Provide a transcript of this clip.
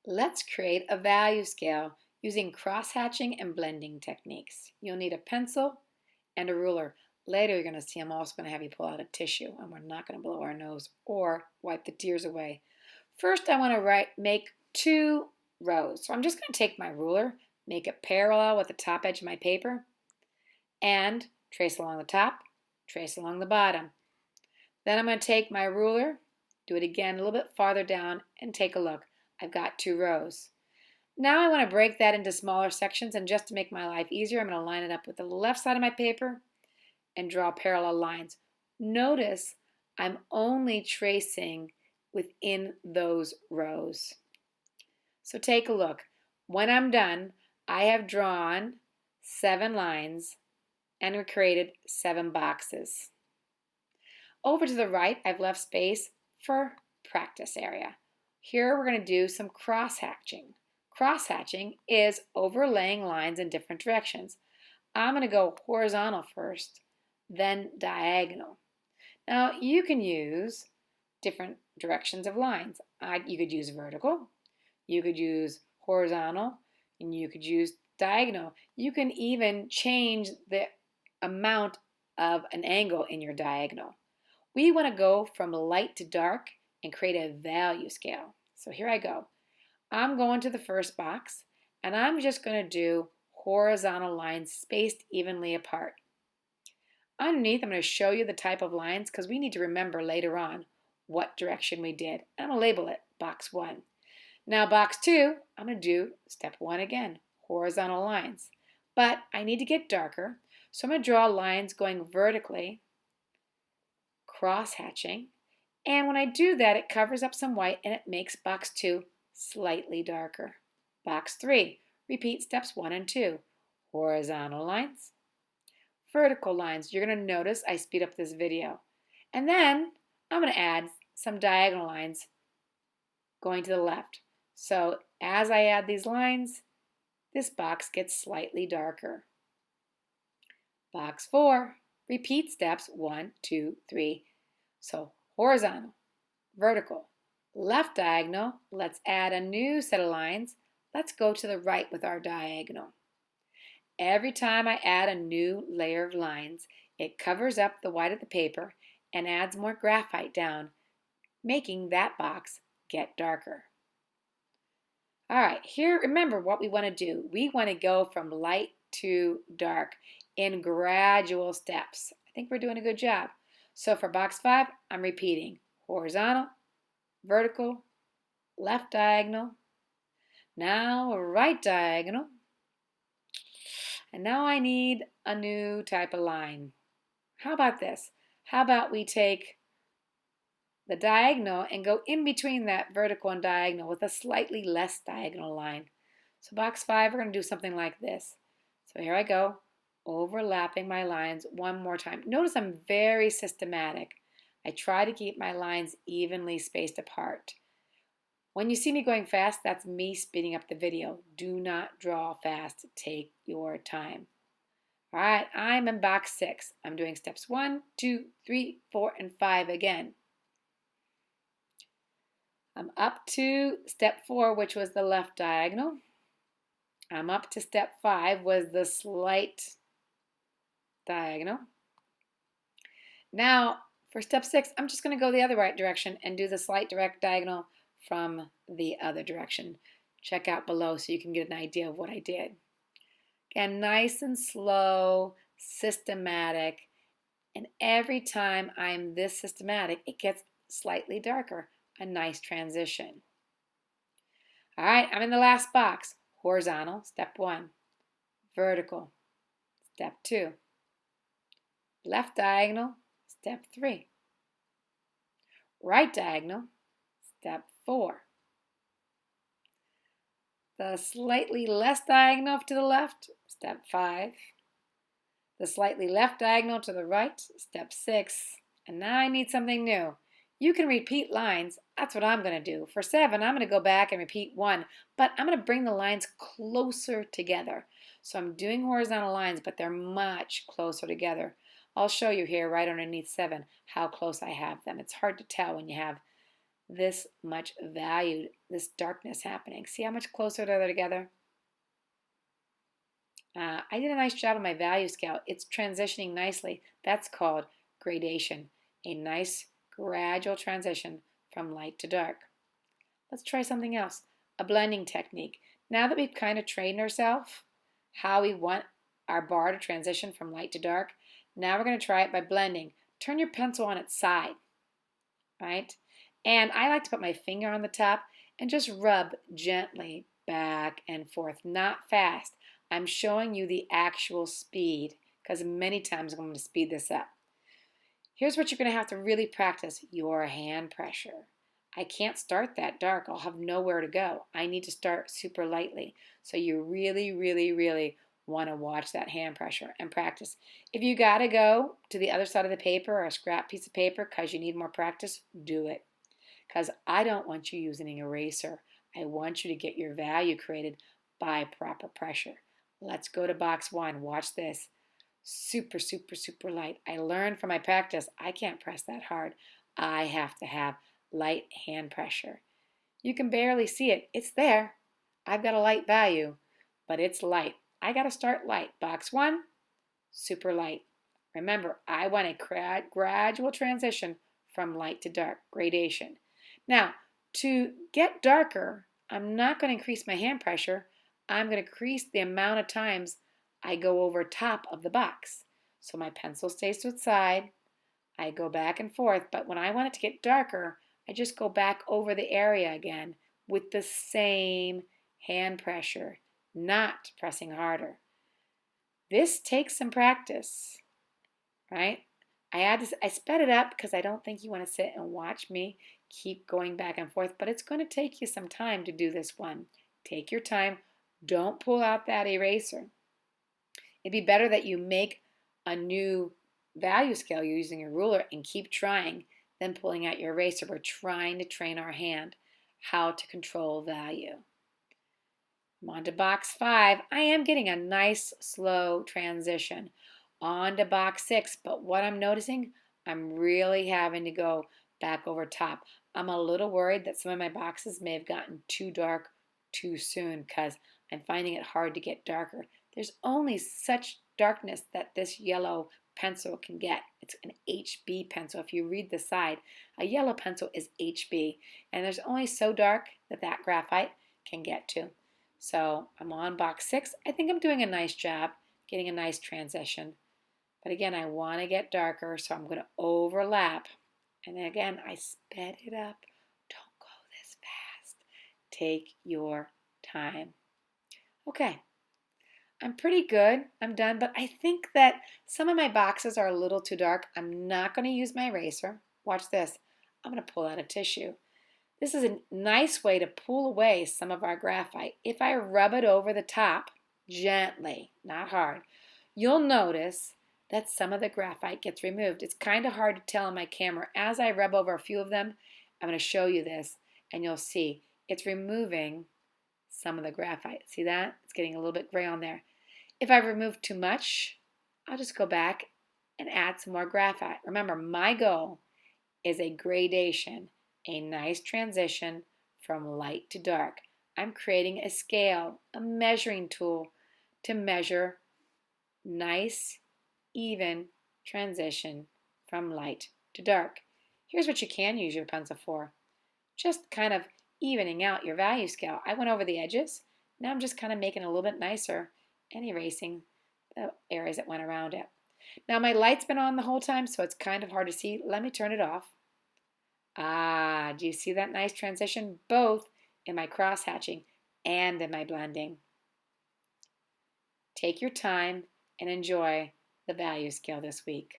Let's create a value scale using cross-hatching and blending techniques. You'll need a pencil and a ruler. Later you're going to see I'm also going to have you pull out a tissue, and we're not going to blow our nose or wipe the tears away. First I want to make 2 rows. So I'm just going to take my ruler, make it parallel with the top edge of my paper, and trace along the top, trace along the bottom. Then I'm going to take my ruler, do it again a little bit farther down, and take a look. I've got 2 rows. Now I want to break that into smaller sections, and just to make my life easier, I'm going to line it up with the left side of my paper and draw parallel lines. Notice I'm only tracing within those rows. So take a look. When I'm done, I have drawn 7 lines and created 7 boxes. Over to the right, I've left space for practice area. Here we're going to do some cross-hatching. Cross-hatching is overlaying lines in different directions. I'm going to go horizontal first, then diagonal. Now you can use different directions of lines. You could use vertical, you could use horizontal, and you could use diagonal. You can even change the amount of an angle in your diagonal. We want to go from light to dark and create a value scale. So here I go. I'm going to the first box, and I'm just going to do horizontal lines spaced evenly apart. Underneath, I'm going to show you the type of lines because we need to remember later on what direction we did. I'm going to label it box 1. Now box 2, I'm going to do step 1 again, horizontal lines. But I need to get darker, so I'm going to draw lines going vertically, cross-hatching, and when I do that, it covers up some white and it makes box 2 slightly darker. Box 3, repeat steps 1 and 2, horizontal lines, vertical lines. You're going to notice I speed up this video. And then I'm going to add some diagonal lines going to the left. So as I add these lines, this box gets slightly darker. Box 4, repeat steps 1, 2, 3. So horizontal, vertical, left diagonal. Let's add a new set of lines. Let's go to the right with our diagonal. Every time I add a new layer of lines, it covers up the white of the paper and adds more graphite down, making that box get darker. All right, here, remember what we want to do. We want to go from light to dark in gradual steps. I think we're doing a good job. So for box 5, I'm repeating horizontal, vertical, left diagonal, now right diagonal, and now I need a new type of line. How about this? How about we take the diagonal and go in between that vertical and diagonal with a slightly less diagonal line. So box 5, we're going to do something like this. So here I go, overlapping my lines one more time. Notice I'm very systematic. I try to keep my lines evenly spaced apart. When you see me going fast, that's me speeding up the video. Do not draw fast. Take your time. All right, I'm in box 6. I'm doing steps 1, 2, 3, 4, and 5 again. I'm up to step 4, which was the left diagonal. I'm up to step 5, was the slight diagonal. Now, for step 6, I'm just going to go the other right direction and do the slight direct diagonal from the other direction. Check out below so you can get an idea of what I did. Again, nice and slow, systematic, and every time I'm this systematic, it gets slightly darker. A nice transition. All right, I'm in the last box. Horizontal, step 1. Vertical, step 2. Left diagonal, step 3. Right diagonal, step 4. The slightly less diagonal to the left, step 5. The slightly left diagonal to the right, step 6. And now I need something new. You can repeat lines. That's what I'm going to do. For 7, I'm going to go back and repeat 1, but I'm going to bring the lines closer together. So I'm doing horizontal lines, but they're much closer together. I'll show you here right underneath 7 how close I have them. It's hard to tell when you have this much value, this darkness happening. See how much closer they're together? I did a nice job on my value scale. It's transitioning nicely. That's called gradation, a nice gradual transition from light to dark. Let's try something else, a blending technique. Now that we've kind of trained ourselves how we want our bar to transition from light to dark, now we're going to try it by blending. Turn your pencil on its side, right? And I like to put my finger on the top and just rub gently back and forth, not fast. I'm showing you the actual speed because many times I'm going to speed this up. Here's what you're going to have to really practice, your hand pressure. I can't start that dark. I'll have nowhere to go. I need to start super lightly. So you really, really, really want to watch that hand pressure and practice. If you got to go to the other side of the paper or a scrap piece of paper because you need more practice, do it. Because I don't want you using an eraser. I want you to get your value created by proper pressure. Let's go to box 1. Watch this. Super, super, super light. I learned from my practice, I can't press that hard. I have to have light hand pressure. You can barely see it. It's there. I've got a light value, but it's light. I got to start light. Box 1, super light. Remember, I want a gradual transition from light to dark, gradation. Now, to get darker, I'm not going to increase my hand pressure. I'm going to increase the amount of times I go over top of the box. So my pencil stays to its side. I go back and forth, but when I want it to get darker, I just go back over the area again with the same hand pressure, not pressing harder. This takes some practice, right? I sped it up because I don't think you want to sit and watch me keep going back and forth, but it's going to take you some time to do this one. Take your time. Don't pull out that eraser. It'd be better that you make a new value scale using a ruler and keep trying than pulling out your eraser. We're trying to train our hand how to control value. I'm on to box 5. I am getting a nice slow transition. On to box 6, but what I'm noticing, I'm really having to go back over top. I'm a little worried that some of my boxes may have gotten too dark too soon because I'm finding it hard to get darker. There's only such darkness that this yellow pencil can get. It's an HB pencil. If you read the side, a yellow pencil is HB, and there's only so dark that that graphite can get to. So I'm on box 6. I think I'm doing a nice job getting a nice transition. But again, I want to get darker, so I'm going to overlap. And then again, I sped it up. Don't go this fast. Take your time. Okay, I'm pretty good. I'm done, but I think that some of my boxes are a little too dark. I'm not going to use my eraser. Watch this. I'm going to pull out a tissue. This is a nice way to pull away some of our graphite. If I rub it over the top, gently, not hard, you'll notice that some of the graphite gets removed. It's kind of hard to tell on my camera. As I rub over a few of them, I'm going to show you this, and you'll see it's removing some of the graphite. See that? It's getting a little bit gray on there. If I remove too much, I'll just go back and add some more graphite. Remember, my goal is a gradation, a nice transition from light to dark. I'm creating a scale, a measuring tool to measure nice, even transition from light to dark. Here's what you can use your pencil for. Just kind of evening out your value scale. I went over the edges. Now I'm just kind of making it a little bit nicer and erasing the areas that went around it. Now my light's been on the whole time, so it's kind of hard to see. Let me turn it off. Do you see that nice transition? Both in my cross hatching and in my blending. Take your time and enjoy the value scale this week.